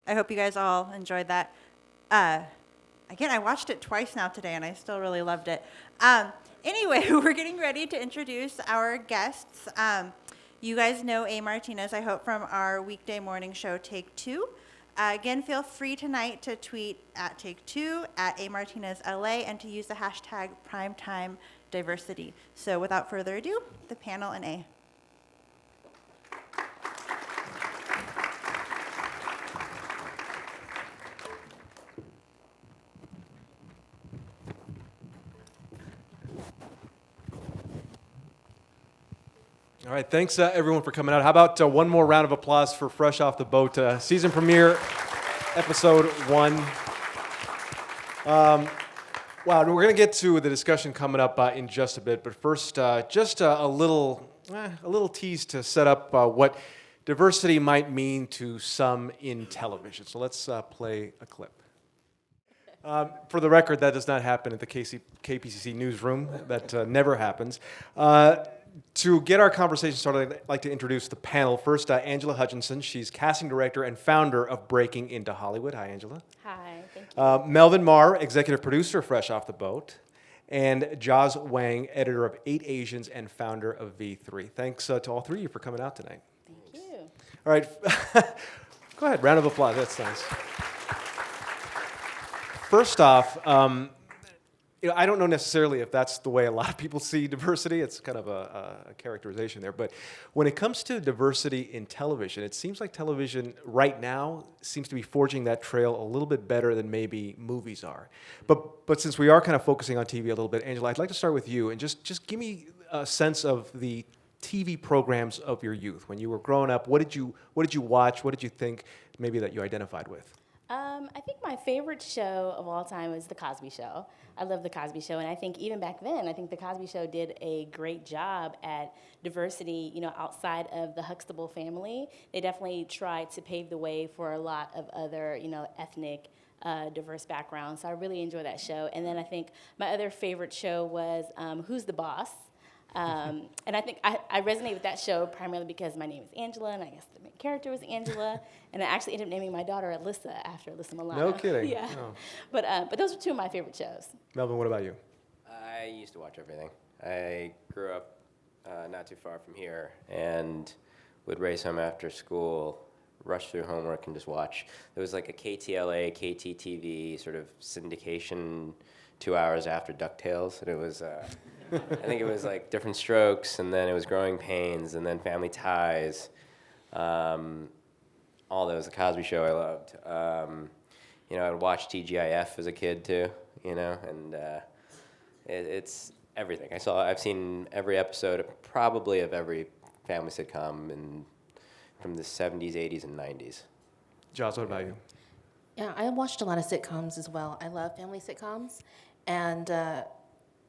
I hope you guys all enjoyed that. Uh, Again, I watched it twice now today, and I still really loved it. Anyway, we're getting ready to introduce our guests. You guys know A Martínez, I hope, from our weekday morning show, Take Two. Again, feel free tonight to tweet at Take Two, at A Martínez LA, and to use the hashtag PrimetimeDiversity. So without further ado, the panel and A. All right, thanks everyone for coming out. How about one more round of applause for Fresh Off the Boat, season premiere, episode 1. Wow, we're going to get to the discussion coming up in just a bit, but first, just a little tease to set up what diversity might mean to some in television. So let's play a clip. For the record, that does not happen at the KPCC newsroom. That never happens. To get our conversation started, I'd like to introduce the panel. First, Angela Hutchinson. She's casting director and founder of Breaking into Hollywood. Hi, Angela. Hi, thank you. Melvin Marr, executive producer of Fresh Off the Boat. And Joz Wang, editor of 8 Asians and founder of V3. Thanks to all three of you for coming out tonight. Thank you. All right. Go ahead, round of applause. That's nice. First off, I don't know necessarily if that's the way a lot of people see diversity. It's kind of a characterization there. But when it comes to diversity in television, it seems like television right now seems to be forging that trail a little bit better than maybe movies are. But since we are kind of focusing on TV a little bit, Angela, I'd like to start with you and just give me a sense of the TV programs of your youth. When you were growing up, what did you watch? What did you think maybe that you identified with? I think my favorite show of all time is The Cosby Show. I love The Cosby Show, and I think even back then, I think The Cosby Show did a great job at diversity, outside of the Huxtable family. They definitely tried to pave the way for a lot of other, ethnic, diverse backgrounds. So I really enjoy that show. And then I think my other favorite show was Who's the Boss? And I think I resonate with that show primarily because my name is Angela, and I guess the main character was Angela, and I actually ended up naming my daughter Alyssa after Alyssa Milano. No kidding. Yeah. Oh. But those are two of my favorite shows. Melvin, what about you? I used to watch everything. I grew up not too far from here and would race home after school, rush through homework, and just watch. There was like a KTLA, KTTV sort of syndication 2 hours after DuckTales, and it was... I think it was like Different Strokes, and then it was Growing Pains, and then Family Ties. All those, The Cosby Show I loved. I would watch TGIF as a kid too, and it's everything. I've seen every episode probably of every family sitcom from the 70s, 80s, and 90s. Joz, what about you? Yeah, I watched a lot of sitcoms as well. I love family sitcoms, and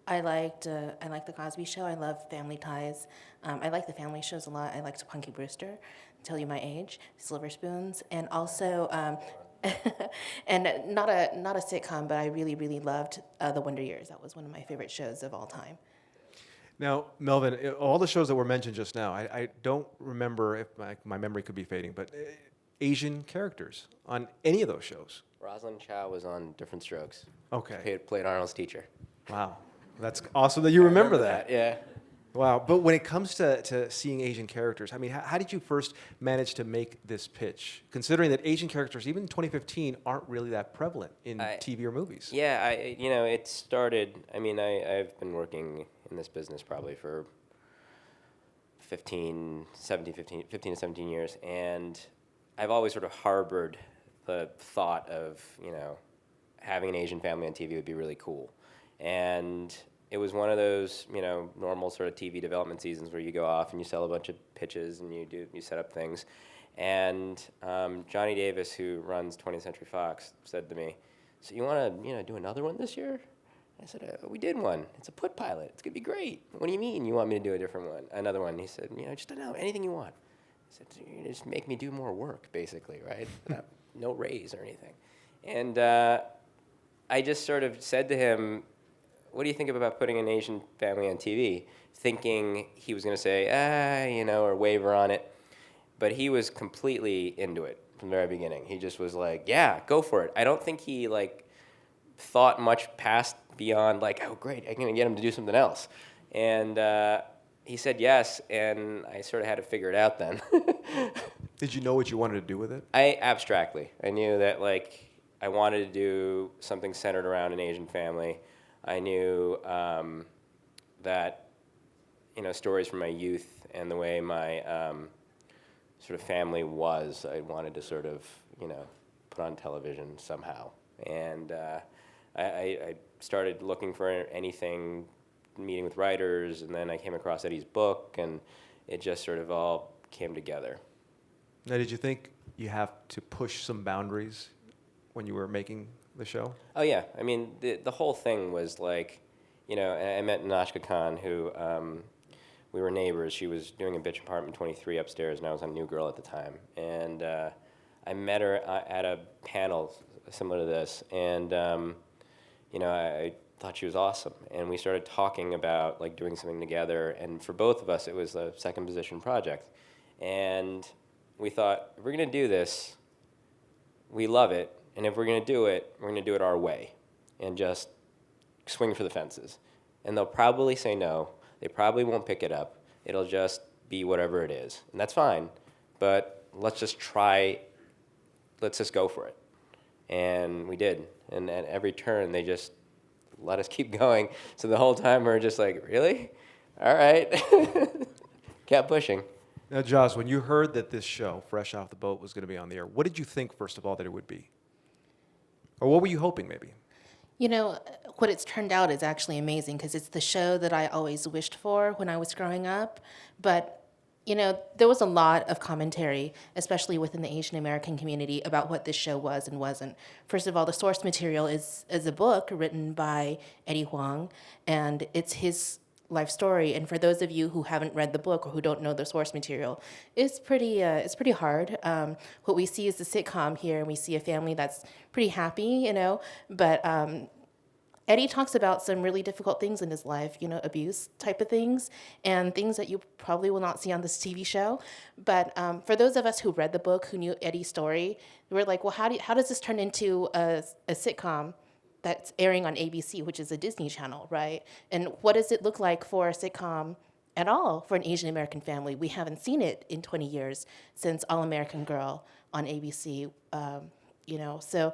I liked The Cosby Show. I love Family Ties. I like the family shows a lot. I liked Punky Brewster, tell you my age, Silver Spoons, and also, and not a sitcom, but I really, really loved The Wonder Years. That was one of my favorite shows of all time. Now, Melvin, all the shows that were mentioned just now, I don't remember if my memory could be fading, but Asian characters on any of those shows. Rosalind Chow was on Different Strokes. Okay. She played Arnold's teacher. Wow. That's awesome that you remember that. Yeah. Wow. But when it comes to seeing Asian characters, I mean, how did you first manage to make this pitch, considering that Asian characters, even in 2015, aren't really that prevalent in TV or movies? Yeah, it started, I've been working in this business probably for 15 to 17 years, and I've always sort of harbored the thought of, having an Asian family on TV would be really cool. And it was one of those, normal sort of TV development seasons where you go off and you sell a bunch of pitches and you set up things. And Johnny Davis, who runs 20th Century Fox, said to me, "So you want to, do another one this year?" I said, "We did one. It's a put pilot. It's gonna be great." "What do you mean you want me to do a different one, another one?" He said, "Just anything you want." I said, "You just make me do more work, basically, right? No raise or anything." And I just sort of said to him, "What do you think about putting an Asian family on TV?" Thinking he was going to say, or waver on it. But he was completely into it. from the very beginning. He just was like, yeah, go for it. I don't think he like thought much past beyond like, oh great, I'm gonna get him to do something else. And he said yes, and I sort of had to figure it out then. Did you know what you wanted to do with it? I abstractly. I knew that like I wanted to do something centered around an Asian family. I knew that, you know, stories from my youth and the way my sort of family was, I wanted to sort of, you know, put on television somehow. And I started looking for anything, meeting with writers, and then I came across Eddie's book, and it just sort of all came together. Now, did you think you have to push some boundaries when you were making the show? Oh yeah, I mean the whole thing was like, you know, I met Nashka Khan, who we were neighbors. She was doing a bitch apartment 23 upstairs, and I was on New Girl at the time. And I met her at a panel similar to this, and you know, I thought she was awesome, and we started talking about like doing something together. And for both of us, it was a second position project, and we thought, if we're gonna do this, we love it. And if we're going to do it, we're going to do it our way and just swing for the fences. And they'll probably say no. They probably won't pick it up. It'll just be whatever it is. And that's fine. But let's just try. Let's just go for it. And we did. And at every turn, they just let us keep going. So the whole time, we're just like, really? All right. Kept pushing. Now, Joss, when you heard that this show, Fresh Off the Boat, was going to be on the air, what did you think, first of all, that it would be? Or what were you hoping, maybe? You know, what it's turned out is actually amazing because it's the show that I always wished for when I was growing up. But, you know, there was a lot of commentary, especially within the Asian American community, about what this show was and wasn't. First of all, the source material is a book written by Eddie Huang, and it's his life story. And for those of you who haven't read the book or who don't know the source material, it's pretty hard. What we see is the sitcom here, and we see a family that's pretty happy, you know, but Eddie talks about some really difficult things in his life, you know, abuse type of things, and things that you probably will not see on this TV show. But for those of us who read the book, who knew Eddie's story, we were like, well, how does this turn into a sitcom that's airing on ABC, which is a Disney channel, right? And what does it look like for a sitcom at all for an Asian American family? We haven't seen it in 20 years since All American Girl on ABC, you know. So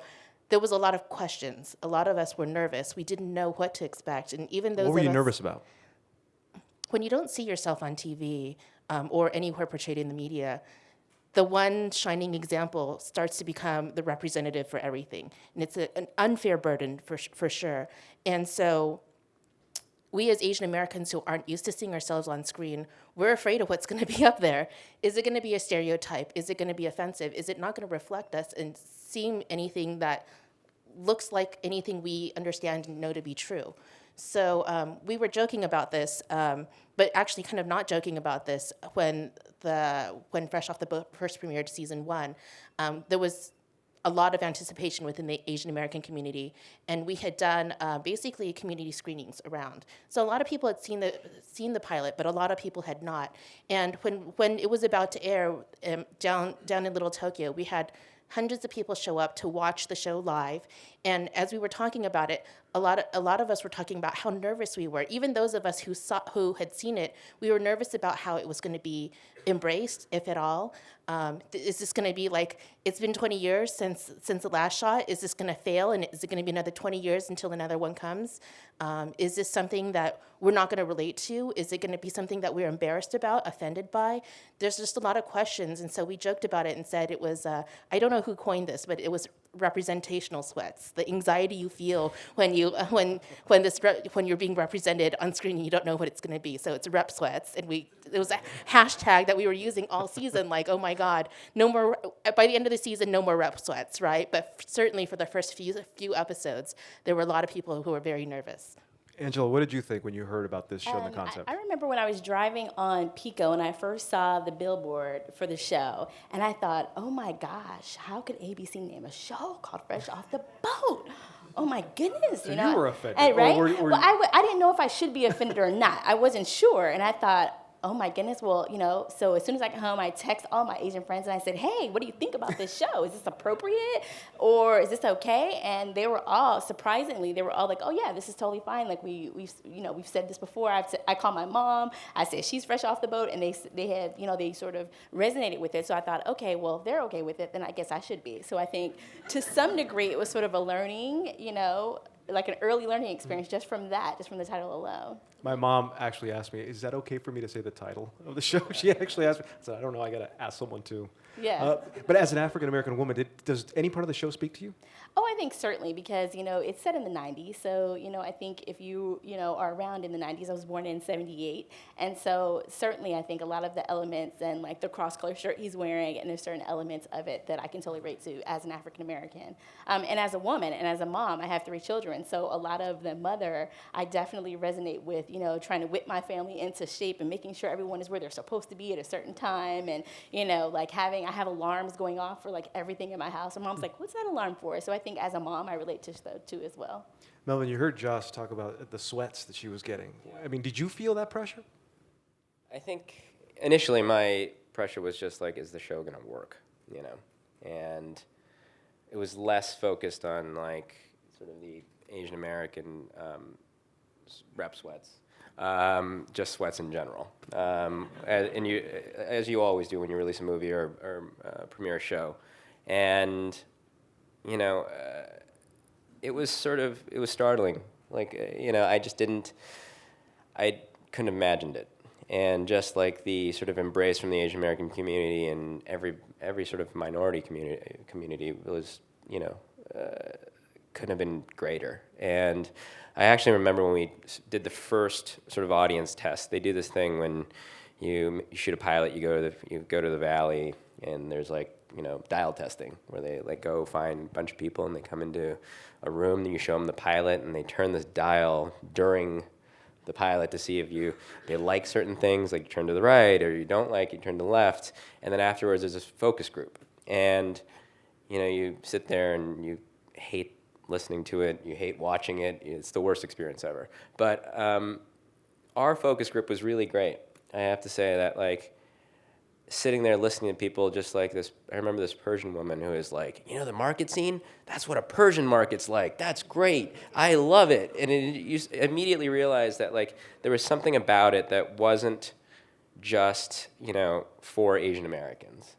there was a lot of questions. A lot of us were nervous. We didn't know what to expect. And even those What were of you us, nervous about? when you don't see yourself on TV or anywhere portrayed in the media, the one shining example starts to become the representative for everything. And it's an unfair burden for sure. And so we as Asian Americans who aren't used to seeing ourselves on screen, we're afraid of what's going to be up there. Is it going to be a stereotype? Is it going to be offensive? Is it not going to reflect us and seem anything that looks like anything we understand and know to be true? So we were joking about this, but actually kind of not joking about this when Fresh Off the Boat first premiered season 1. There was a lot of anticipation within the Asian American community, and we had done basically community screenings around. So a lot of people had seen the pilot, but a lot of people had not. And when it was about to air down in Little Tokyo, we had hundreds of people show up to watch the show live. And as we were talking about it, a lot of us were talking about how nervous we were. Even those of us who had seen it, we were nervous about how it was going to be embraced, if at all. Is this going to be like, it's been 20 years since the last shot? Is this going to fail? And is it going to be another 20 years until another one comes? Is this something that we're not going to relate to? Is it going to be something that we're embarrassed about, offended by? There's just a lot of questions. And so we joked about it and said it was, I don't know who coined this, but it was representational sweats, the anxiety you feel when you're being represented on screen and you don't know what it's going to be. So it's rep sweats, and it was a hashtag that we were using all season, like, oh my God, no more, by the end of the season, no more rep sweats, right? But certainly for the first few episodes, there were a lot of people who were very nervous. Angela, what did you think when you heard about this show and the concept? I remember when I was driving on Pico and I first saw the billboard for the show, and I thought, oh my gosh, how could ABC name a show called Fresh Off the Boat? Oh my goodness, You were offended. Right? Or Well, I didn't know if I should be offended or not. I wasn't sure, and I thought, oh my goodness, well, so as soon as I got home, I text all my Asian friends and I said, hey, what do you think about this show? Is this appropriate or is this okay? And they were all, surprisingly, like, oh yeah, this is totally fine. Like we've said this before. I called my mom. I said she's fresh off the boat, and they had, they sort of resonated with it. So I thought, okay, well, if they're okay with it, then I guess I should be. So I think to some degree it was sort of a learning, like an early learning experience just from the title alone. My mom actually asked me, is that okay for me to say the title of the show? She actually asked me. I said, I don't know, I got to ask someone too. Yeah. But as an African-American woman, does any part of the show speak to you? Oh, I think certainly because, it's set in the 90s. So, I think if you, are around in the 90s, I was born in 78. And so certainly I think a lot of the elements and like the cross-color shirt he's wearing, and there's certain elements of it that I can totally relate to as an African-American. And as a woman and as a mom, I have 3 children. So a lot of the mother, I definitely resonate with, trying to whip my family into shape and making sure everyone is where they're supposed to be at a certain time. And, like I have alarms going off for like everything in my house. And mom's like, what's that alarm for? So I think as a mom, I relate to those too as well. Melvin, you heard Joss talk about the sweats that she was getting. I mean, did you feel that pressure? I think initially my pressure was just like, is the show going to work, And it was less focused on like sort of the Asian American rep sweats, just sweats in general. And you, as you always do when you release a movie or premiere a show, and it was startling. Like I couldn't have imagined it. And just like the sort of embrace from the Asian American community and every sort of minority community was, couldn't have been greater. And I actually remember when we did the first sort of audience test. They do this thing when you shoot a pilot, you go to the valley, and there's like dial testing where they like go find a bunch of people and they come into a room, and you show them the pilot, and they turn this dial during the pilot to see if they like certain things, like you turn to the right, or you don't like, you turn to the left, and then afterwards there's this focus group, and you sit there and you hate listening to it, you hate watching it, it's the worst experience ever. But our focus group was really great. I have to say that, like, sitting there listening to people just like this. I remember this Persian woman who is like, the market scene, that's what a Persian market's like. That's great. I love it. And you immediately realized that, like, there was something about it that wasn't just, for Asian Americans.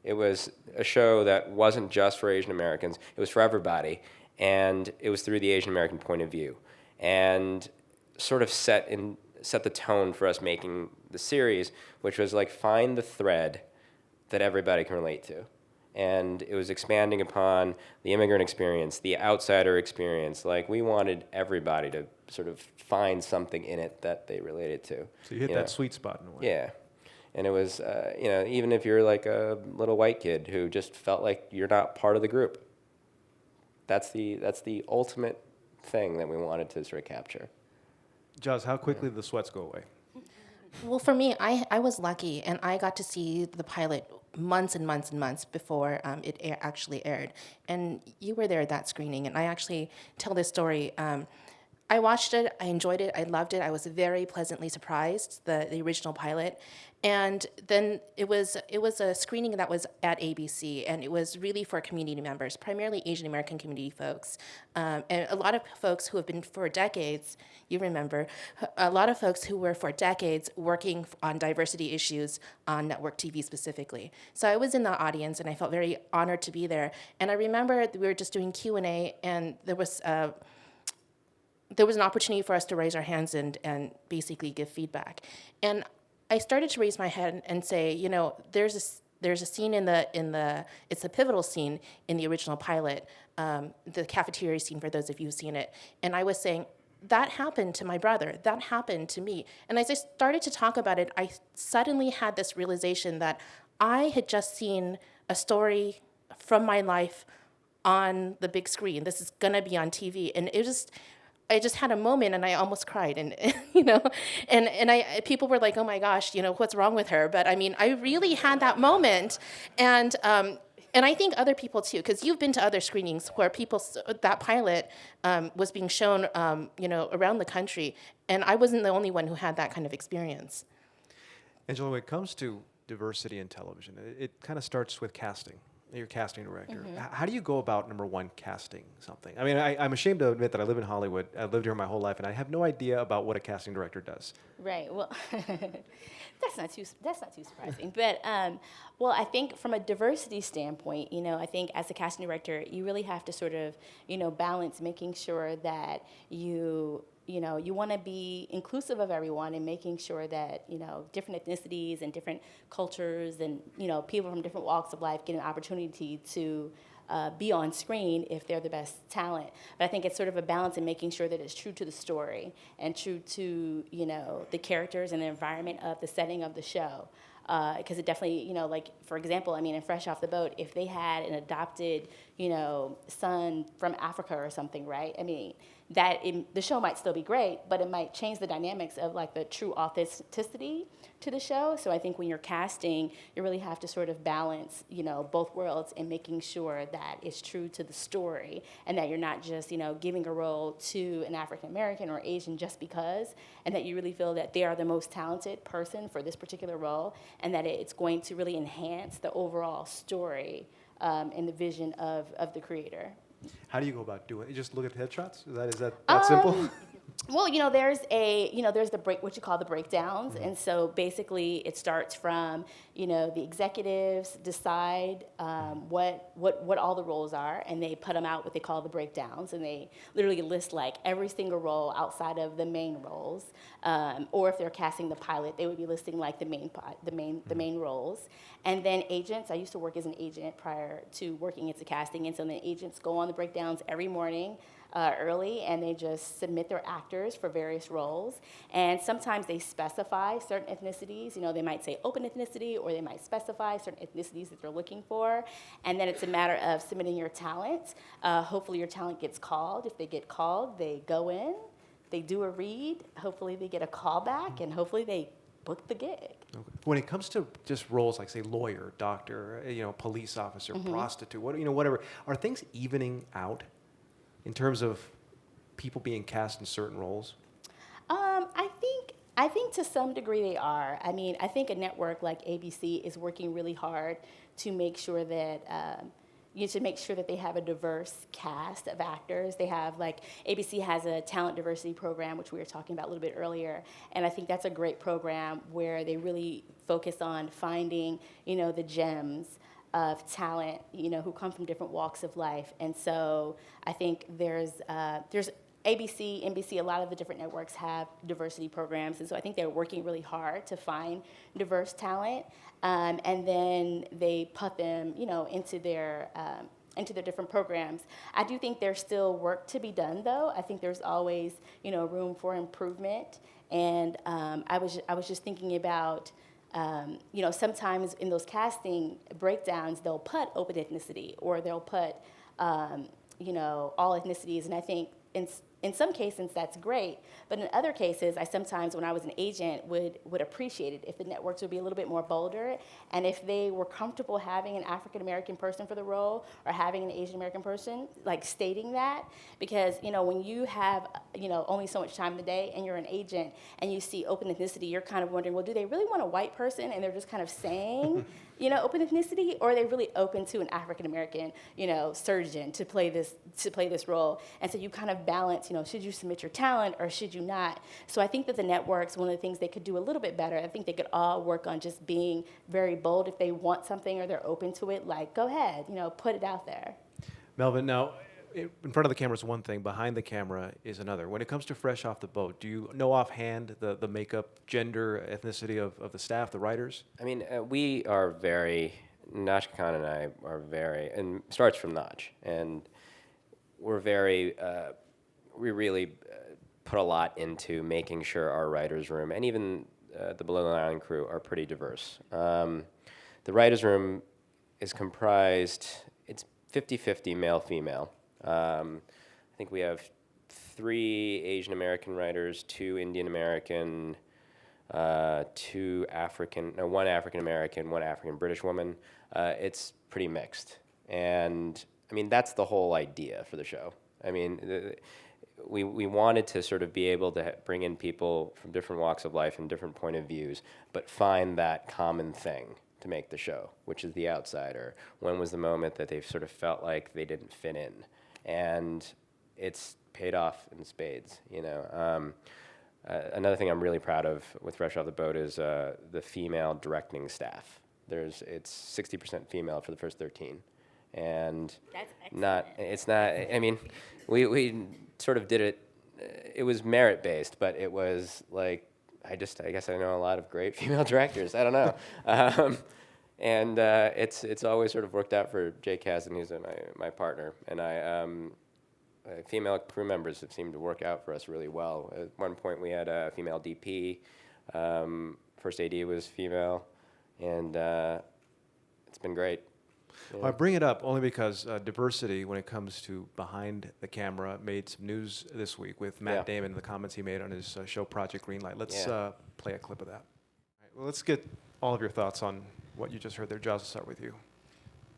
It was a show that wasn't just for Asian Americans. It was for everybody. And it was through the Asian American point of view. And sort of set the tone for us making the series, which was like find the thread that everybody can relate to. And it was expanding upon the immigrant experience, the outsider experience. Like, we wanted everybody to sort of find something in it that they related to. So you hit that sweet spot in a way. Yeah. And it was, even if you're like a little white kid who just felt like you're not part of the group, that's the ultimate thing that we wanted to sort of capture. Joss, how quickly did the sweats go away? Well, for me, I was lucky, and I got to see the pilot months and months and months before it actually aired. And you were there at that screening, and I actually tell this story. I watched it, I enjoyed it, I loved it. I was very pleasantly surprised, the original pilot. And then it was a screening that was at ABC, and it was really for community members, primarily Asian American community folks. And a lot of folks who have been for decades, you remember, a lot of folks who were for decades working on diversity issues on network TV specifically. So I was in the audience, and I felt very honored to be there. And I remember we were just doing Q&A, and there was an opportunity for us to raise our hands and basically give feedback. And I started to raise my hand and say, there's a scene it's a pivotal scene in the original pilot, the cafeteria scene for those of you who've seen it. And I was saying, that happened to my brother, that happened to me. And as I started to talk about it, I suddenly had this realization that I had just seen a story from my life on the big screen. This is gonna be on TV. And I just had a moment, and I almost cried, and people were like, "Oh my gosh, what's wrong with her?" But I mean, I really had that moment, and I think other people too, because you've been to other screenings where that pilot was being shown, around the country, and I wasn't the only one who had that kind of experience. Angela, when it comes to diversity in television, it kind of starts with casting. You're a casting director. How do you go about, number one, casting something? I mean, I'm ashamed to admit that I live in Hollywood. I've lived here my whole life, and I have no idea about what a casting director does. Right. Well, that's not too surprising. But well, I think from a diversity standpoint, I think as a casting director, you really have to sort of balance making sure that you want to be inclusive of everyone and making sure that different ethnicities and different cultures and people from different walks of life get an opportunity to be on screen if they're the best talent. But I think it's sort of a balance in making sure that it's true to the story and true to the characters and the environment of the setting of the show. Because it definitely, like, for example, I mean, in Fresh Off the Boat, if they had an adopted, son from Africa or something, right? I mean, the show might still be great, but it might change the dynamics of, like, the true authenticity to the show. So I think when you're casting, you really have to sort of balance, both worlds and making sure that it's true to the story and that you're not just, giving a role to an African American or Asian just because, and that you really feel that they are the most talented person for this particular role, and that it's going to really enhance the overall story and the vision of the creator. How do you go about doing it? You just look at headshots? Is that simple? Well, there's what you call the breakdowns, and so basically it starts from the executives decide what all the roles are, and they put them out what they call the breakdowns, and they literally list like every single role outside of the main roles, or if they're casting the pilot, they would be listing like the main roles, and then agents. I used to work as an agent prior to working into casting, and so then agents go on the breakdowns every morning. Early, and they just submit their actors for various roles. And sometimes they specify certain ethnicities. They might say open ethnicity, or they might specify certain ethnicities that they're looking for. And then it's a matter of submitting your talent. Hopefully your talent gets called. If they get called, they go in, they do a read. Hopefully they get a call back, and hopefully they book the gig. Okay. When it comes to just roles like, say, lawyer, doctor, police officer, prostitute, whatever, are things evening out in terms of people being cast in certain roles? I think to some degree they are. I mean, I think a network like ABC is working really hard to make sure that they have a diverse cast of actors. They have, like, ABC has a talent diversity program, which we were talking about a little bit earlier, and I think that's a great program where they really focus on finding, the gems of talent, who come from different walks of life. And so I think there's ABC, NBC, a lot of the different networks have diversity programs. And so I think they're working really hard to find diverse talent. And then they put them, into their different programs. I do think there's still work to be done, though. I think there's always, room for improvement. And I was just thinking about, sometimes in those casting breakdowns, they'll put open ethnicity, or they'll put, all ethnicities. And I think in some cases that's great, but in other cases, I sometimes, when I was an agent, would appreciate it if the networks would be a little bit more bolder, and if they were comfortable having an African American person for the role or having an Asian American person, like stating that, because when you have only so much time in the day and you're an agent and you see open ethnicity, you're kind of wondering, well, do they really want a white person and they're just kind of saying open ethnicity, or are they really open to an African American surgeon to play this role? And so you kind of balance, should you submit your talent or should you not? So I think that the networks, one of the things they could do a little bit better, I think they could all work on just being very bold. If they want something or they're open to it, like, go ahead, put it out there. Melvin, now, in front of the camera is one thing, behind the camera is another. When it comes to Fresh Off the Boat, do you know offhand the makeup, gender, ethnicity of the staff, the writers? I mean, we are very, Naj Khan and I are very, and starts from Naj, and we're very, we really put a lot into making sure our writers' room, and even the Below the Line crew, are pretty diverse. The writers' room is comprised, it's 50-50 male-female. I think we have 3 Asian American writers, 2 Indian American, 1 African American, 1 African British woman. It's pretty mixed, and I mean that's the whole idea for the show. I mean, we wanted to sort of be able to bring in people from different walks of life and different point of views, but find that common thing to make the show, which is the outsider. When was the moment that they've sort of felt like they didn't fit in? And it's paid off in spades, you know. Another thing I'm really proud of with Fresh Off the Boat is the female directing staff. It's 60% female for the first 13. And That's excellent. it's not, I mean, we sort of did it, it was merit-based, but it was like, I guess I know a lot of great female directors. I don't know. And it's always sort of worked out for Jay Kasdan, who's my partner, and female crew members have seemed to work out for us really well. At one point, we had a female DP. First AD was female, and it's been great. Yeah. Well, I bring it up only because diversity, when it comes to behind the camera, made some news this week with Matt Damon and the comments he made on his show Project Greenlight. Let's play a clip of that. All right, well, let's get all of your thoughts on what you just heard there. Josh, I'll start with you.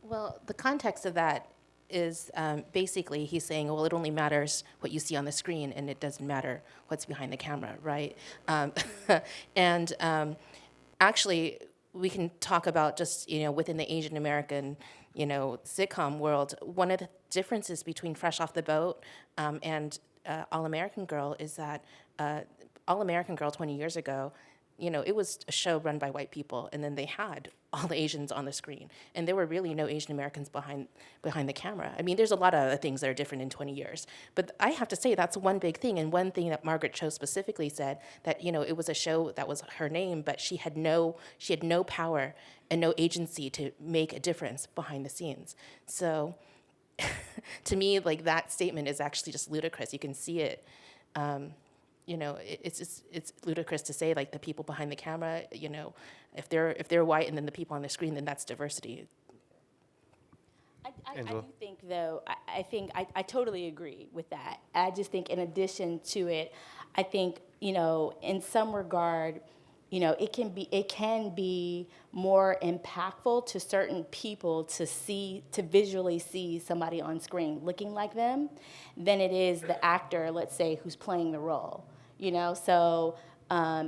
Well, the context of that is basically he's saying, well, it only matters what you see on the screen, and it doesn't matter what's behind the camera, right? And actually, we can talk about just, within the Asian American, sitcom world, one of the differences between Fresh Off the Boat and All American Girl is that All American Girl 20 years ago, it was a show run by white people, and then they had all the Asians on the screen, and there were really no Asian Americans behind the camera. I mean, there's a lot of other things that are different in 20 years, but I have to say that's one big thing, and one thing that Margaret Cho specifically said, that it was a show that was her name, but she had no power and no agency to make a difference behind the scenes. So, to me, like, that statement is actually just ludicrous. You can see it. It's ludicrous to say, like, the people behind the camera, if they're white and then the people on the screen, then that's diversity. I do think, though, I totally agree with that. I just think in addition to it, I think, in some regard, it can be more impactful to certain people to visually see somebody on screen looking like them than it is the actor, let's say, who's playing the role. So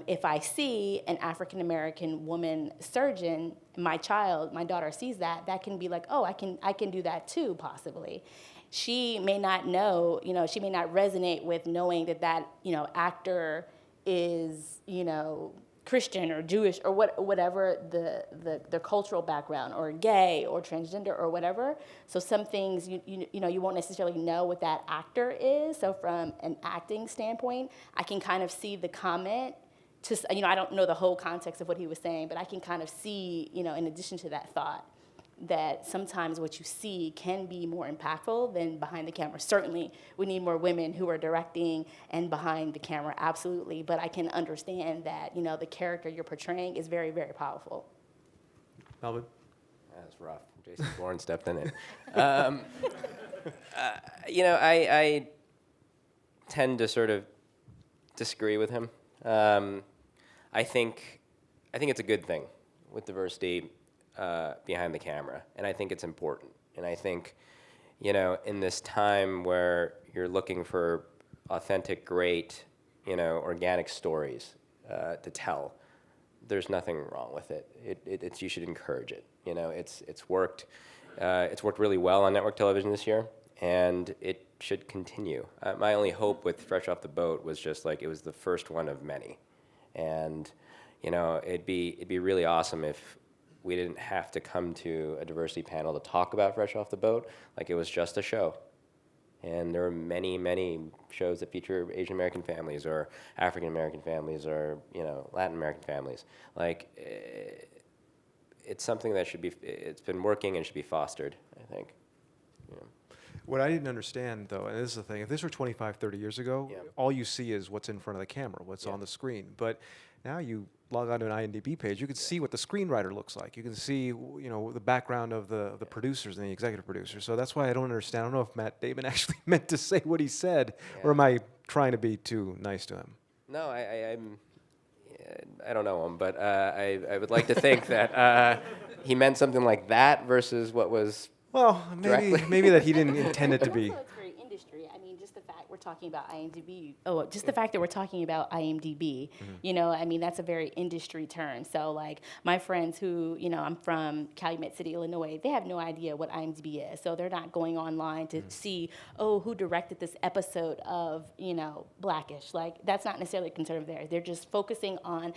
if I see an African American woman surgeon, my daughter sees that can be like, oh, I can do that too, possibly. She may not know, she may not resonate with knowing that actor is, Christian or Jewish or whatever the cultural background, or gay or transgender or whatever. So some things you won't necessarily know what that actor is. So from an acting standpoint, I can kind of see the comment. I don't know the whole context of what he was saying, but I can kind of see, in addition to that thought, that sometimes what you see can be more impactful than behind the camera. Certainly, we need more women who are directing and behind the camera, absolutely. But I can understand that, the character you're portraying is very, very powerful. Melvin? That was rough. Jason Bourne stepped in it. I tend to sort of disagree with him. I think it's a good thing with diversity behind the camera, and I think it's important. And I think, in this time where you're looking for authentic, great, organic stories to tell, there's nothing wrong with it. It's you should encourage it. It's worked really well on network television this year, and it should continue. My only hope with Fresh Off the Boat was just like it was the first one of many, and it'd be really awesome if we didn't have to come to a diversity panel to talk about Fresh Off the Boat. Like, it was just a show. And there are many, many shows that feature Asian American families or African American families or, Latin American families. Like, it's something that it's been working and should be fostered, I think. What I didn't understand, though, and this is the thing, if this were 25, 30 years ago, all you see is what's in front of the camera, what's on the screen. But now you log on to an IMDb page, you can see what the screenwriter looks like. You can see, the background of the producers and the executive producers. So that's why I don't understand. I don't know if Matt Damon actually meant to say what he said, or am I trying to be too nice to him? No, I don't know him, but I would like to think that he meant something like that versus what was. Well, maybe that he didn't intend it to be. Also, it's very industry. I mean, just the fact we're talking about IMDb, just the fact that we're talking about IMDb, I mean, that's a very industry term. So, like, my friends who, I'm from Calumet City, Illinois, they have no idea what IMDb is. So they're not going online to see, who directed this episode of, Blackish. Like, that's not necessarily a concern of theirs. They're just focusing on,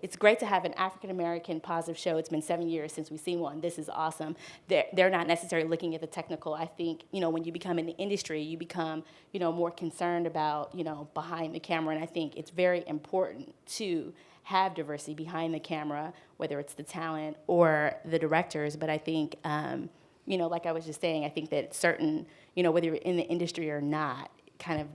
it's great to have an African-American positive show. It's been 7 years since we've seen one. This is awesome. They're not necessarily looking at the technical. I think, when you become in the industry, you become, more concerned about, behind the camera. And I think it's very important to have diversity behind the camera, whether it's the talent or the directors. But I think, like I was just saying, I think that certain, whether you're in the industry or not, kind of,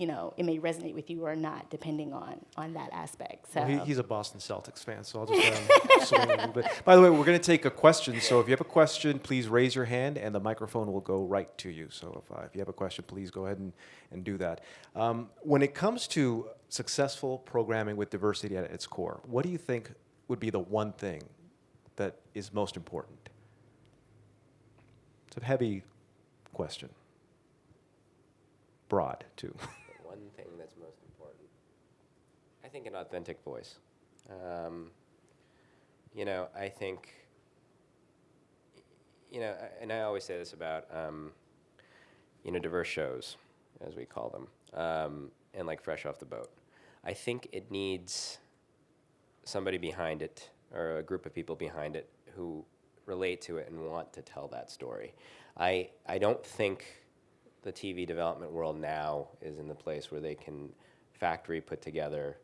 it may resonate with you or not, depending on that aspect. So Well, he's a Boston Celtics fan, so I'll just swing a little bit. By the way, we're going to take a question. So if you have a question, please raise your hand, and the microphone will go right to you. So if you have a question, please go ahead and do that. When it comes to successful programming with diversity at its core, what do you think would be the one thing that is most important? It's a heavy question. Broad, too. One thing that's most important, I think, an authentic voice. I think, and I always say this about, diverse shows, as we call them, and like Fresh Off the Boat. I think it needs somebody behind it, or a group of people behind it, who relate to it and want to tell that story. I don't think the TV development world now is in the place where they can factory put together,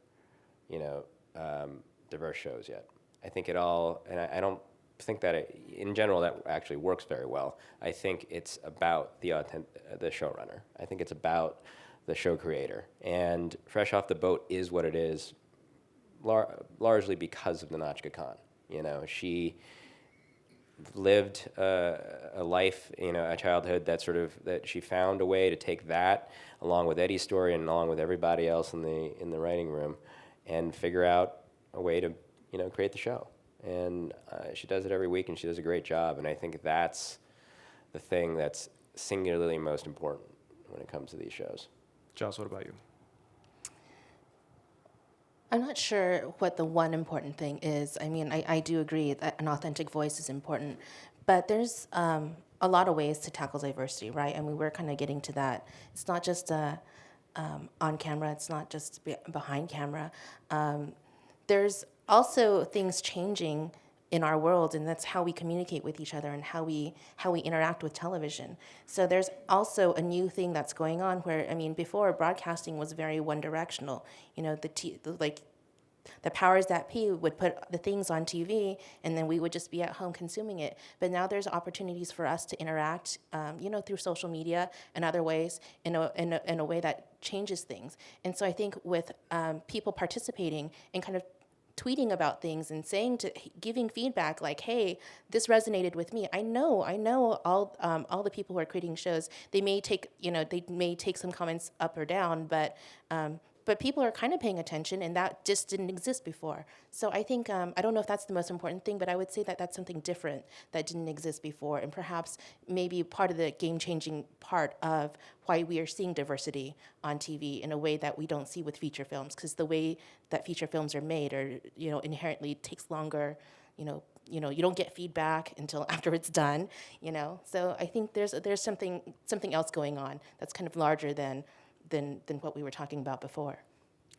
diverse shows yet. I think it all, and I don't think that in general that actually works very well. I think it's about the showrunner. I think it's about the show creator. And Fresh Off the Boat is what it is, largely because of Nahnatchka Khan. She lived a life, a childhood that she found a way to take that, along with Eddie's story and along with everybody else in the writing room, and figure out a way to, create the show. And she does it every week, and she does a great job. And I think that's the thing that's singularly most important when it comes to these shows. Joss, what about you? I'm not sure what the one important thing is. I mean, I do agree that an authentic voice is important, but there's a lot of ways to tackle diversity, right? I mean, we're kind of getting to that. It's not just on camera. It's not just behind camera. There's also things changing in our world, and that's how we communicate with each other and how we interact with television. So there's also a new thing that's going on where, I mean, before broadcasting was very one directional. The powers that be would put the things on TV, and then we would just be at home consuming it. But now there's opportunities for us to interact, through social media and other ways in a way that changes things. And so I think with people participating and kind of tweeting about things and giving feedback like, hey, this resonated with me. I know all the people who are creating shows, they may take some comments up or down, but people are kind of paying attention, and that just didn't exist before. So I think, I don't know if that's the most important thing, but I would say that that's something different that didn't exist before, and perhaps maybe part of the game-changing part of why we are seeing diversity on TV in a way that we don't see with feature films, because the way that feature films are made are, inherently takes longer, you don't get feedback until after it's done, So I think there's something else going on that's kind of larger than what we were talking about before.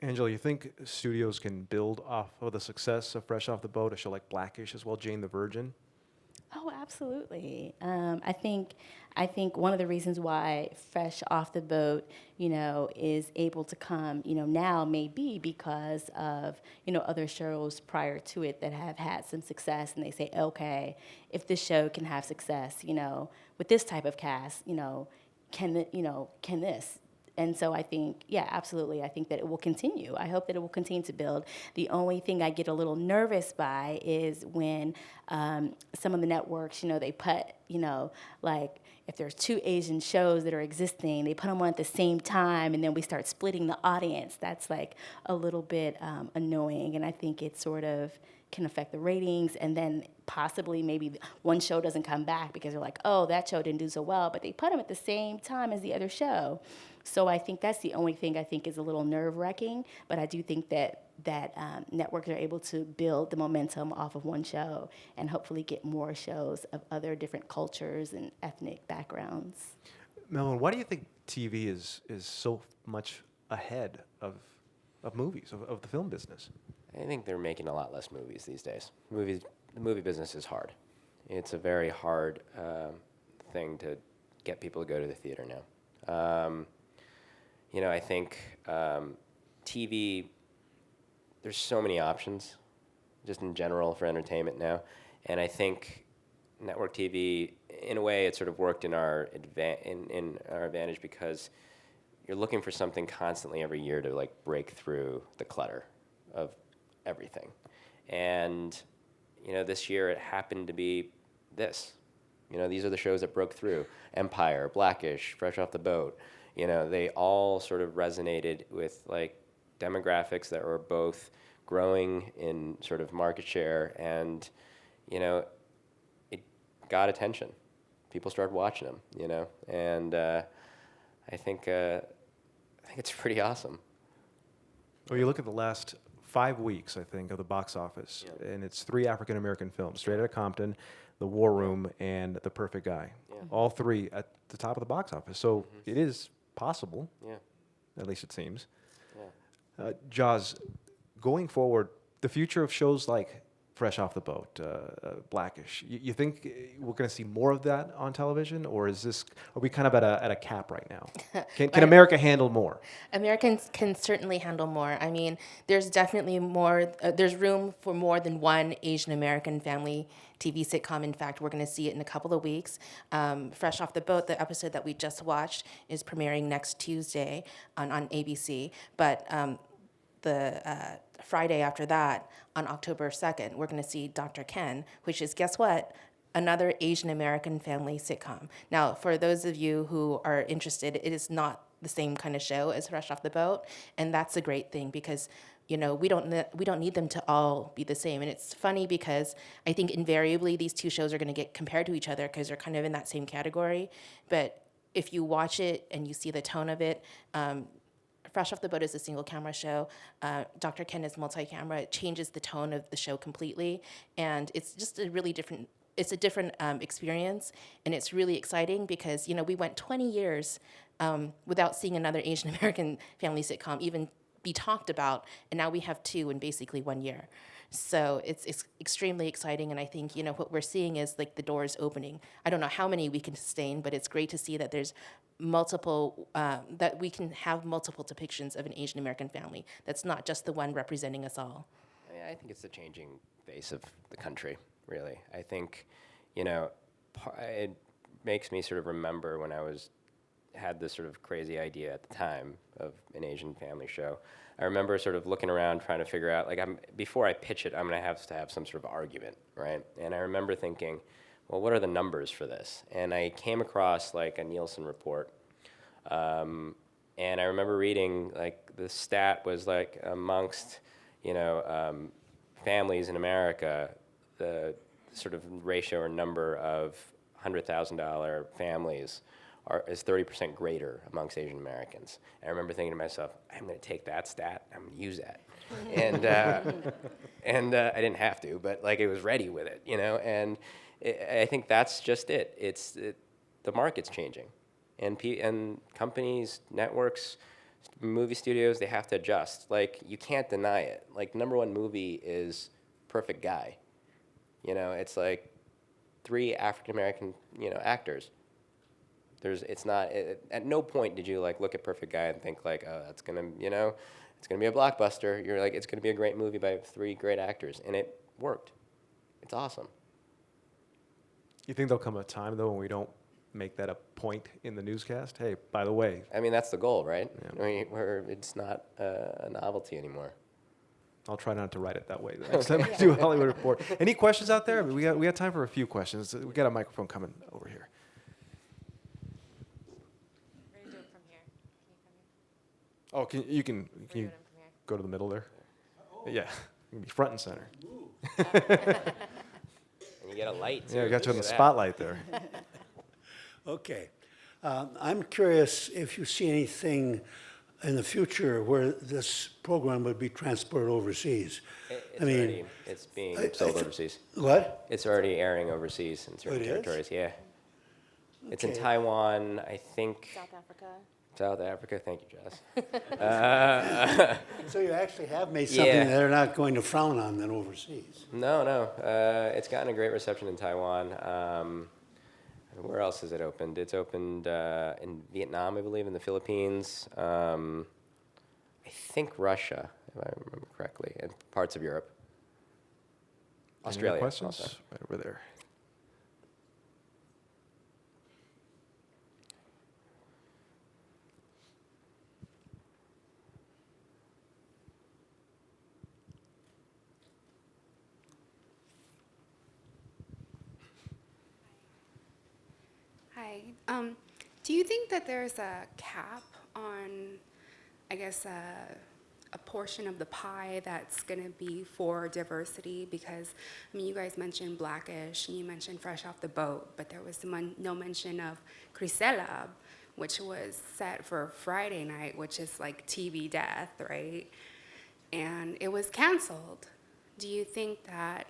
Angela, you think studios can build off of the success of Fresh Off the Boat, a show like Blackish as well, Jane the Virgin? Oh, absolutely. I think one of the reasons why Fresh Off the Boat, is able to come, now may be because of, other shows prior to it that have had some success, and they say, okay, if this show can have success, with this type of cast, can this? And so I think, yeah, absolutely. I think that it will continue. I hope that it will continue to build. The only thing I get a little nervous by is when some of the networks, they put, like if there's two Asian shows that are existing, they put them on at the same time, and then we start splitting the audience. That's like a little bit annoying, and I think it sort of can affect the ratings, and then possibly maybe one show doesn't come back because they're like, oh, that show didn't do so well, but they put them at the same time as the other show. So I think that's the only thing I think is a little nerve-wracking, but I do think that networks are able to build the momentum off of one show and hopefully get more shows of other different cultures and ethnic backgrounds. Melvin, why do you think TV is so much ahead of movies, of the film business? I think they're making a lot less movies these days. The movie business is hard. It's a very hard thing to get people to go to the theater now. I think TV, there's so many options just in general for entertainment now. And I think network TV, in a way, it sort of worked in our advantage because you're looking for something constantly every year to like break through the clutter of everything. And, this year it happened to be this. These are the shows that broke through. Empire, Blackish, Fresh Off the Boat. They all sort of resonated with like demographics that were both growing in sort of market share and, it got attention. People started watching them, and I think it's pretty awesome. Well, you look at the last 5 weeks, I think, of the box office, and it's 3 African-American films, Straight Outta Compton, The War Room, and The Perfect Guy. Yeah. All 3 at the top of the box office. So it is possible, Yeah. at least it seems. Yeah. Jaws, going forward, the future of shows like Fresh Off the Boat, Blackish, you think we're going to see more of that on television, or are we kind of at a cap right now? Can America handle more? Americans can certainly handle more. I mean, there's definitely more, there's room for more than one Asian American family TV sitcom. In fact, we're going to see it in a couple of weeks. Fresh Off the Boat, the episode that we just watched, is premiering next Tuesday on ABC. But the Friday after that, on October 2nd, we're going to see Dr. Ken, which is, guess what? Another Asian American family sitcom. Now, for those of you who are interested, it is not the same kind of show as Fresh Off the Boat, and that's a great thing because we don't need them to all be the same. And it's funny because I think invariably these two shows are going to get compared to each other because they're kind of in that same category. But if you watch it and you see the tone of it, Fresh Off the Boat is a single camera show. Dr. Ken is multi-camera. It changes the tone of the show completely, and it's just a really different. It's a different experience, and it's really exciting because we went 20 years without seeing another Asian American family sitcom even be talked about, and now we have 2 in basically 1 year. So it's extremely exciting, and I think what we're seeing is like the doors opening. I don't know how many we can sustain, but it's great to see that there's multiple that we can have multiple depictions of an Asian American family. That's not just the one representing us all. I think it's the changing face of the country, really. I think, it makes me sort of remember when I had this sort of crazy idea at the time of an Asian family show. I remember sort of looking around trying to figure out, before I pitch it, I'm going to have some sort of argument, right? And I remember thinking, well, what are the numbers for this? And I came across like a Nielsen report, and I remember reading the stat was amongst families in America, the sort of ratio or number of $100,000 families is 30% greater amongst Asian Americans. And I remember thinking to myself, I'm going to take that stat, I'm going to use that. And I didn't have to, but it was ready with it, And I think that's just it. The market's changing, and companies, networks, movie studios, they have to adjust. You can't deny it. Number 1 movie is Perfect Guy. It's 3 African American actors. At no point did you look at Perfect Guy and think oh, that's gonna it's gonna be a blockbuster. You're it's gonna be a great movie by 3 great actors, and it worked. It's awesome. You think there'll come a time though when we don't make that a point in the newscast? Hey, by the way. I mean, that's the goal, right? Yeah. I mean, it's not a novelty anymore. I'll try not to write it that way the next time I do a Hollywood Report. Any questions out there? I mean, we got time for a few questions. We got a microphone coming over here. Oh, can you do it from here. go to the middle there? Yeah, you can be front and center. And you get a light, too. Yeah, I got you on the Look at that. spotlight there. Okay. I'm curious if you see anything in the future where this program would be transported overseas. It's being sold overseas. What? It's already airing overseas in certain it is? territories. Yeah. It's in Okay. Taiwan, I think. South Africa. South Africa. Thank you, Jess. So you actually have made something Yeah. that they're not going to frown on then overseas. No. It's gotten a great reception in Taiwan. Where else has it opened? It's opened in Vietnam, I believe, in the Philippines. I think Russia, if I remember correctly, and parts of Europe. Any other Australia. questions? Also. Right over there. Hi. Do you think that there's a cap on, I guess, a portion of the pie that's going to be for diversity? Because, I mean, you guys mentioned Blackish, and you mentioned Fresh Off the Boat, but there was no mention of Crisela, which was set for Friday night, which is like TV death, right? And it was canceled. Do you think that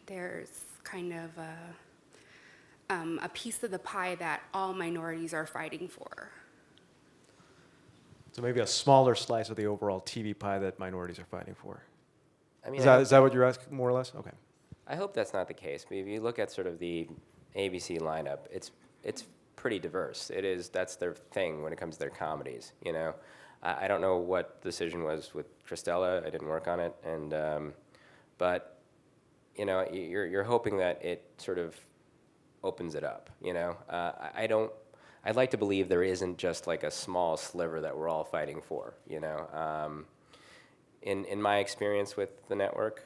there's kind of a piece of the pie that all minorities are fighting for? So maybe a smaller slice of the overall TV pie that minorities are fighting for. I mean, Is that what you're asking, more or less? Okay. I hope that's not the case. But if you look at sort of the ABC lineup, it's pretty diverse. That's their thing when it comes to their comedies. You know, I don't know what the decision was with Cristela. I didn't work on it, but you know, you're hoping that it sort of opens it up. You know, I'd like to believe there isn't just like a small sliver that we're all fighting for. You know, in my experience with the network,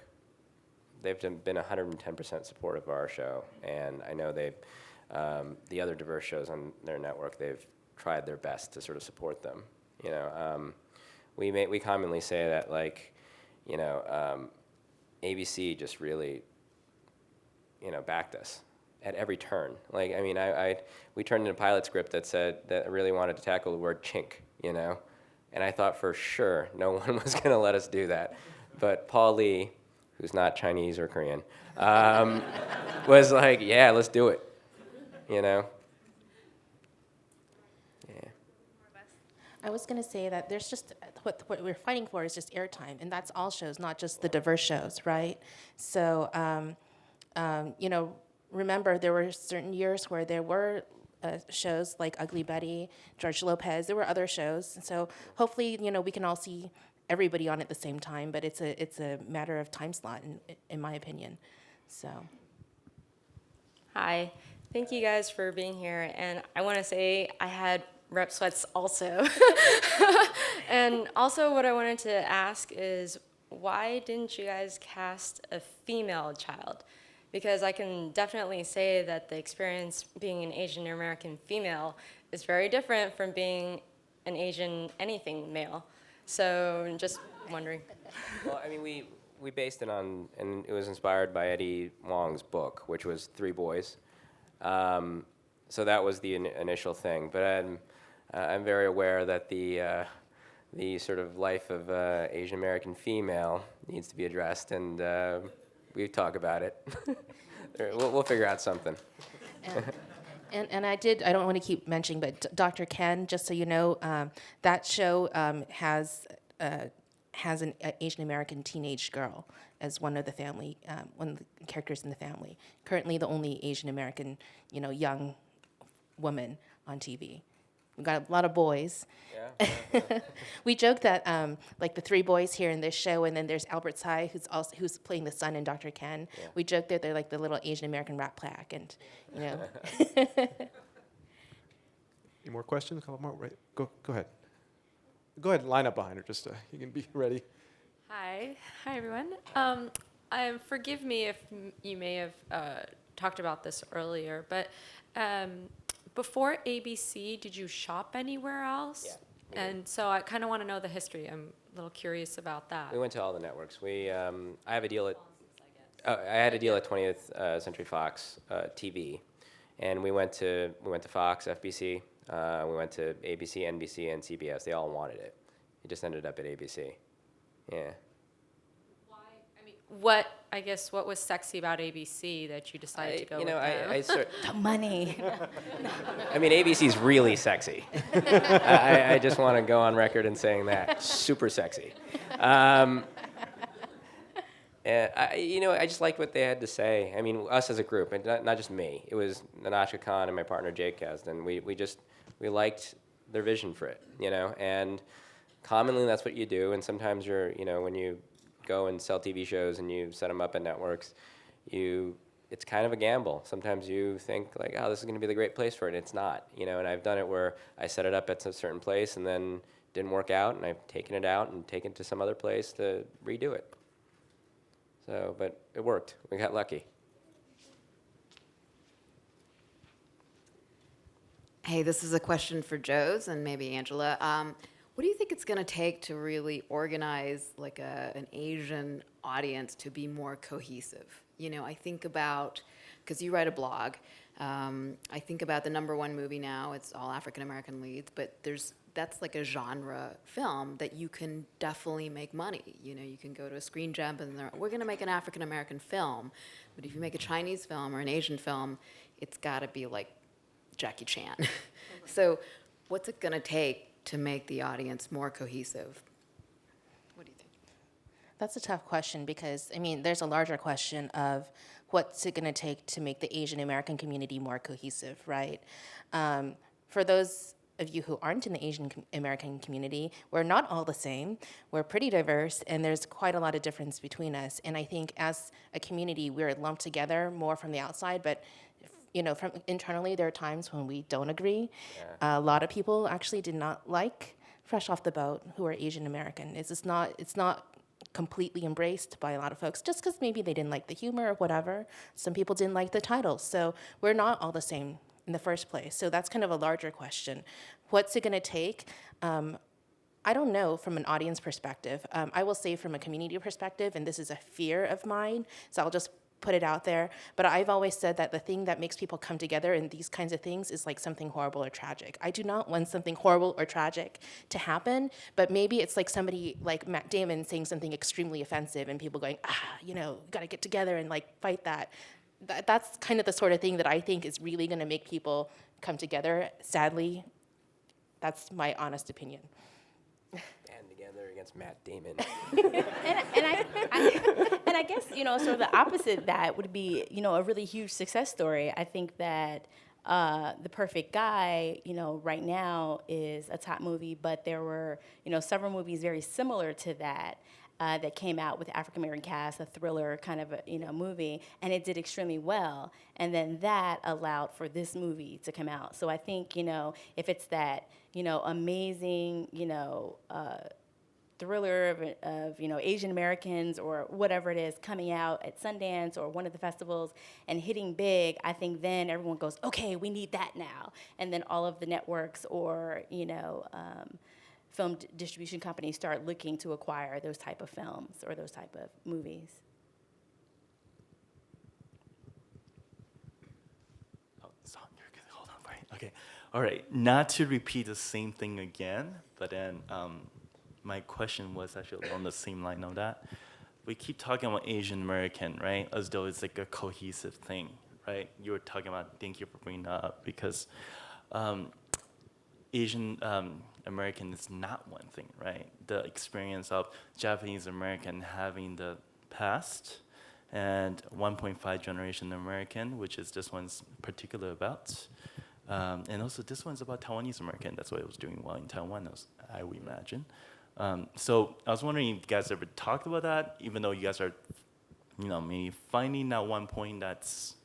they've been 110% supportive of our show, and I know they've the other diverse shows on their network, they've tried their best to sort of support them. You know, we commonly say that, like, you know, ABC just really, you know, backed us at every turn. Like, I mean, we turned in a pilot script that said that I really wanted to tackle the word chink, you know, and I thought for sure no one was going to let us do that, but Paul Lee, who's not Chinese or Korean, was like, yeah, let's do it, you know. I was going to say that there's just what we're fighting for is just airtime, and that's all shows, not just the diverse shows, right? So, you know, remember there were certain years where there were shows like Ugly Betty, George Lopez. There were other shows, and so hopefully, you know, we can all see everybody on at the same time. But it's a matter of time slot, in my opinion. So. Hi, thank you guys for being here, and I want to say I had rep sweats also. And also what I wanted to ask is, why didn't you guys cast a female child? Because I can definitely say that the experience being an Asian American female is very different from being an Asian anything male. So just wondering. Well, I mean, we based it on, and it was inspired by Eddie Wong's book, which was Three Boys. So that was the initial thing. But I'm very aware that the sort of life of Asian American female needs to be addressed, and we talk about it. We'll figure out something. And I don't want to keep mentioning, but Dr. Ken, just so you know, that show has an Asian American teenage girl as one of the family, one of the characters in the family. Currently, the only Asian American, you know, young woman on TV. We've got a lot of boys. Yeah. We joke that like the three boys here in this show, and then there's Albert Tsai, who's playing the son in Dr. Ken. Yeah. We joke that they're like the little Asian American Rat Pack, and you know. Any more questions? Couple more? Right. Go ahead. Go ahead and line up behind her. Just you can be ready. Hi everyone. Forgive me if you may have talked about this earlier, but before ABC, did you shop anywhere else? Yeah, we did. And so I kind of want to know the history. I'm little curious about that. We went to all the networks. I have a deal at. Oh, I had a deal at 20th Century Fox TV, and we went to Fox, FBC, we went to ABC, NBC, and CBS. They all wanted it. It just ended up at ABC. Yeah. What was sexy about ABC that you decided to go with them? The money. I mean, ABC's really sexy. I just want to go on record in saying that. Super sexy. And I just liked what they had to say. I mean, us as a group, and not just me. It was Nanashka Khan and my partner Jake Kasdan. We liked their vision for it, and commonly that's what you do. And sometimes when you go and sell TV shows and you set them up at networks, it's kind of a gamble. Sometimes you think like, oh, this is going to be the great place for it. And it's not, And I've done it where I set it up at a certain place and then didn't work out, and I've taken it out and taken it to some other place to redo it. So, but it worked. We got lucky. Hey, this is a question for Joe's and maybe Angela. What do you think it's going to take to really organize like an Asian audience to be more cohesive? I think about, because you write a blog, I think about the #1 movie now. It's all African American leads, but that's like a genre film that you can definitely make money. You can go to a Screen Jump and we're going to make an African American film, but if you make a Chinese film or an Asian film, it's got to be like Jackie Chan. So what's it going to take to make the audience more cohesive? What do you think? That's a tough question because, there's a larger question of what's it going to take to make the Asian American community more cohesive, right? For those of you who aren't in the Asian American community, we're not all the same. We're pretty diverse, and there's quite a lot of difference between us. And I think as a community, we're lumped together more from the outside, but from internally, there are times when we don't agree. Yeah. A lot of people actually did not like Fresh Off the Boat who are Asian American. It's not completely embraced by a lot of folks just because maybe they didn't like the humor or whatever. Some people didn't like the title. So we're not all the same in the first place. So that's kind of a larger question. What's it going to take? I don't know from an audience perspective. I will say from a community perspective, and this is a fear of mine, so I'll just put it out there, but I've always said that the thing that makes people come together in these kinds of things is like something horrible or tragic. I do not want something horrible or tragic to happen, but maybe it's like somebody like Matt Damon saying something extremely offensive and people going, gotta get together and like fight that. That's kind of the sort of thing that I think is really gonna make people come together. Sadly, that's my honest opinion. Band together against Matt Damon. And I guess, sort of the opposite of that would be, a really huge success story. I think that The Perfect Guy, right now is a top movie, but there were, several movies very similar to that that came out with African American cast, a thriller kind of a movie, and it did extremely well. And then that allowed for this movie to come out. So I think, if it's that, amazing, thriller of Asian Americans or whatever it is coming out at Sundance or one of the festivals and hitting big, I think then everyone goes, okay, we need that now. And then all of the networks or, film distribution companies start looking to acquire those type of films or those type of movies. Oh, Son, you're good. Hold on, right? Okay. All right. Not to repeat the same thing again, but then my question was actually along the same line of that. We keep talking about Asian American, right? As though it's like a cohesive thing, right? You were talking about, thank you for bringing that up, because Asian American is not one thing, right? The experience of Japanese American having the past and 1.5 generation American, which is this one's particular about. And also this one's about Taiwanese American. That's why it was doing well in Taiwan, I would imagine. So I was wondering if you guys ever talked about that, even though you guys are, maybe finding that one point that's,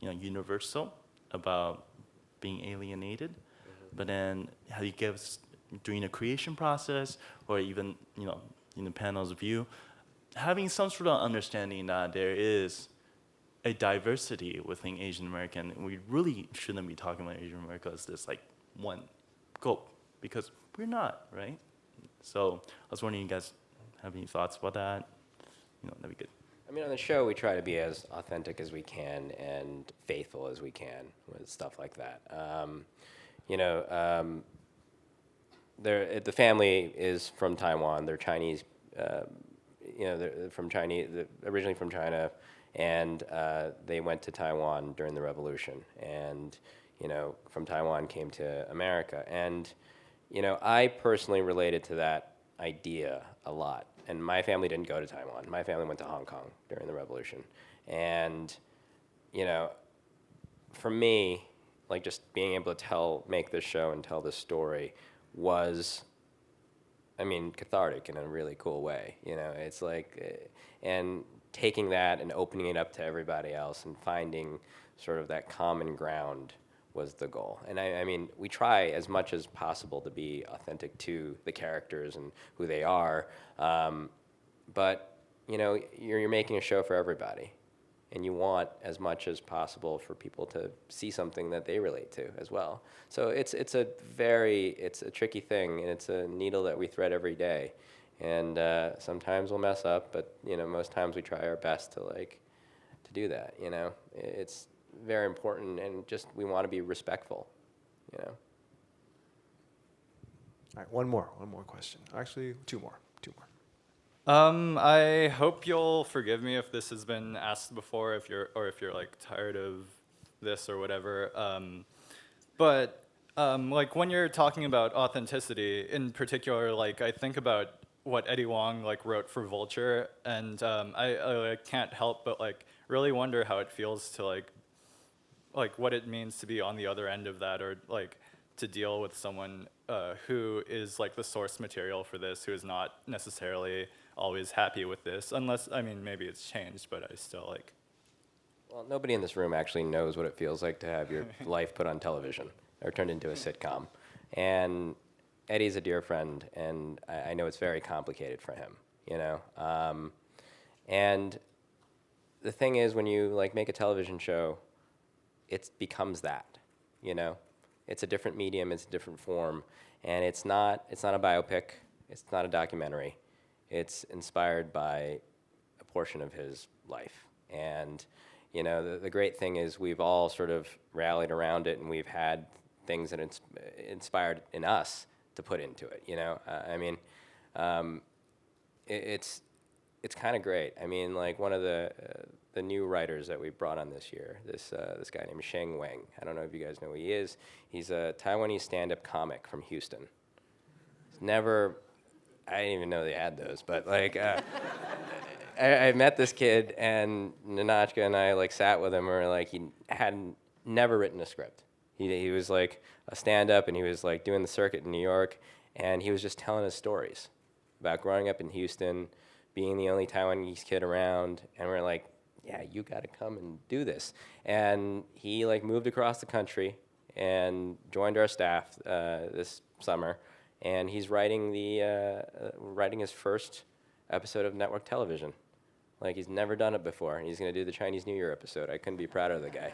universal about being alienated. But then how you guys, during the creation process, or even, in the panel's view, having some sort of understanding that there is a diversity within Asian American, and we really shouldn't be talking about Asian America as this like one scope, because we're not, right? So I was wondering, you guys have any thoughts about that? That'd be good. I mean, on the show, we try to be as authentic as we can and faithful as we can with stuff like that. The family is from Taiwan. They're Chinese. They're from Chinese, originally from China, and they went to Taiwan during the revolution. And from Taiwan came to America. And I personally related to that idea a lot. And my family didn't go to Taiwan. My family went to Hong Kong during the revolution. And, for me, like just being able to make this show and tell this story was, cathartic in a really cool way. It's like, and taking that and opening it up to everybody else and finding sort of that common ground was the goal. And we try as much as possible to be authentic to the characters and who they are. But, you're making a show for everybody. And you want as much as possible for people to see something that they relate to as well. So it's a tricky thing, and it's a needle that we thread every day. And sometimes we'll mess up, but most times we try our best to do that. It's very important, and just we want to be respectful. All right, one more question. Actually, two more. I hope you'll forgive me if this has been asked before, if you're tired of this or whatever. But when you're talking about authenticity, in particular, I think about what Eddie Wong wrote for Vulture, and I can't help but really wonder how it feels to what it means to be on the other end of that, or to deal with someone who is the source material for this, who is not necessarily always happy with this, unless, maybe it's changed, but I still Well, nobody in this room actually knows what it feels like to have your life put on television or turned into a sitcom. And Eddie's a dear friend, and I know it's very complicated for him, and the thing is, when you make a television show, it becomes that, It's a different medium, it's a different form, and it's not a biopic, it's not a documentary. It's inspired by a portion of his life. And, the great thing is we've all sort of rallied around it, and we've had things that inspired in us to put into it, it's kind of great. One of the new writers that we brought on this year, this guy named Sheng Wang. I don't know if you guys know who he is. He's a Taiwanese stand-up comic from Houston. I didn't even know they had those, but I met this kid, and Nanachka and I sat with him, and he had never written a script. He was a stand-up, and he was doing the circuit in New York, and he was just telling us stories about growing up in Houston, being the only Taiwanese kid around, and we're yeah, you got to come and do this. And he moved across the country and joined our staff this summer. And he's writing his first episode of network television. He's never done it before. He's going to do the Chinese New Year episode. I couldn't be prouder of the guy.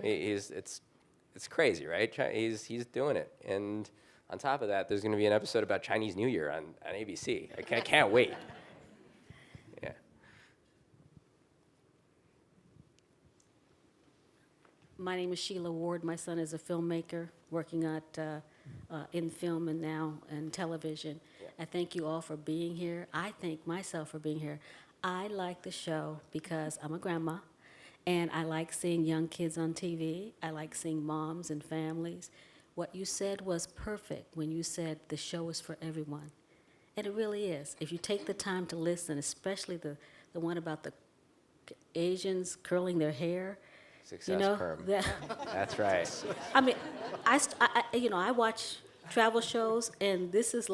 It's crazy, right? He's doing it. And on top of that, there's going to be an episode about Chinese New Year on ABC. I can't wait. Yeah. My name is Sheila Ward. My son is a filmmaker working in film and now in television. Yeah. I thank you all for being here. I thank myself for being here. I like the show because I'm a grandma, and I like seeing young kids on TV. I like seeing moms and families. What you said was perfect when you said the show is for everyone. And it really is. If you take the time to listen, especially the one about the Asians curling their hair. Success perm. That's right. I watch travel shows, and this is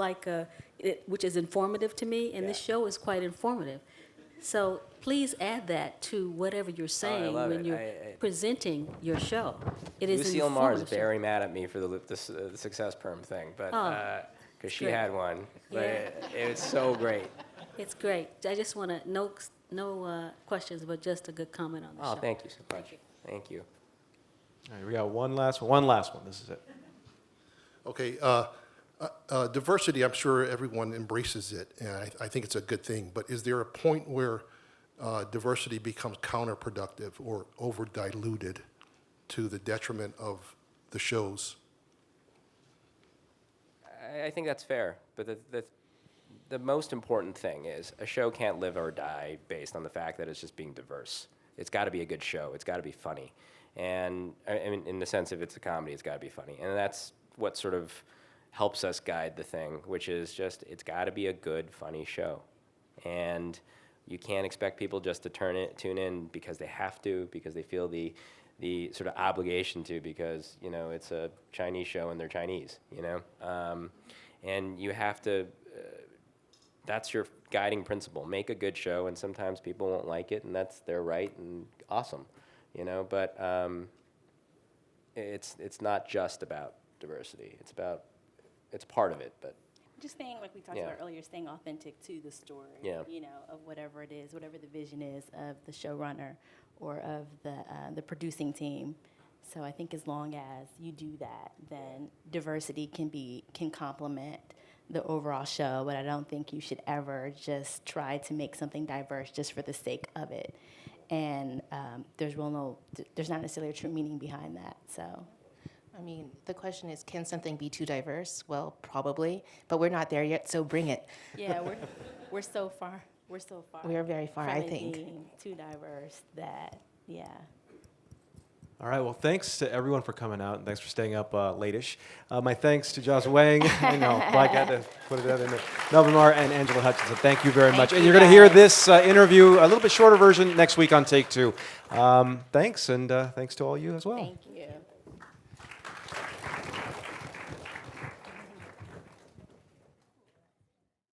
which is informative to me, and this show is quite informative. So please add that to whatever you're saying when you're presenting your show. It is Lucille Marr is very mad at me for the success perm thing, but because she had one, but it's so great. It's great. I just want to no questions, but just a good comment on the show. Oh, thank you so much. Thank you. All right, we got one last one. This is it. Okay. Diversity, I'm sure everyone embraces it, and I think it's a good thing. But is there a point where diversity becomes counterproductive or over-diluted to the detriment of the shows? I think that's fair, but the most important thing is a show can't live or die based on the fact that it's just being diverse. It's got to be a good show. It's got to be funny. And I mean, in the sense if it's a comedy, it's got to be funny. And that's what sort of helps us guide the thing, which is just it's got to be a good, funny show. And you can't expect people just to tune in because they have to, because they feel the sort of obligation to, because, you know, it's a Chinese show and they're Chinese, you know? And you have to, that's your guiding principle. Make a good show, and sometimes people won't like it, and that's their right, and awesome, you know? But it's not just about diversity. It's part of it, but. Just staying, like we talked Yeah. about earlier, staying authentic to the story, Yeah. you know, of whatever it is, whatever the vision is of the showrunner or of the producing team. So I think as long as you do that, then diversity can complement the overall show, but I don't think you should ever just try to make something diverse just for the sake of it. And there's not necessarily a true meaning behind that, so. I mean, the question is, can something be too diverse? Well, probably, but we're not there yet, so bring it. Yeah, we're so far. We're so far. We are very far, from I it think. being too diverse that, yeah. All right, well, thanks to everyone for coming out, and thanks for staying up late-ish. My thanks to Joss Wang, I know, Black had to put it in there, Melvin Marr and Angela Hutchinson. Thank you very much. And you, you're going to hear guys. this interview, a little bit shorter version, next week on Take Two. Thanks, and thanks to all you as well. Thank you.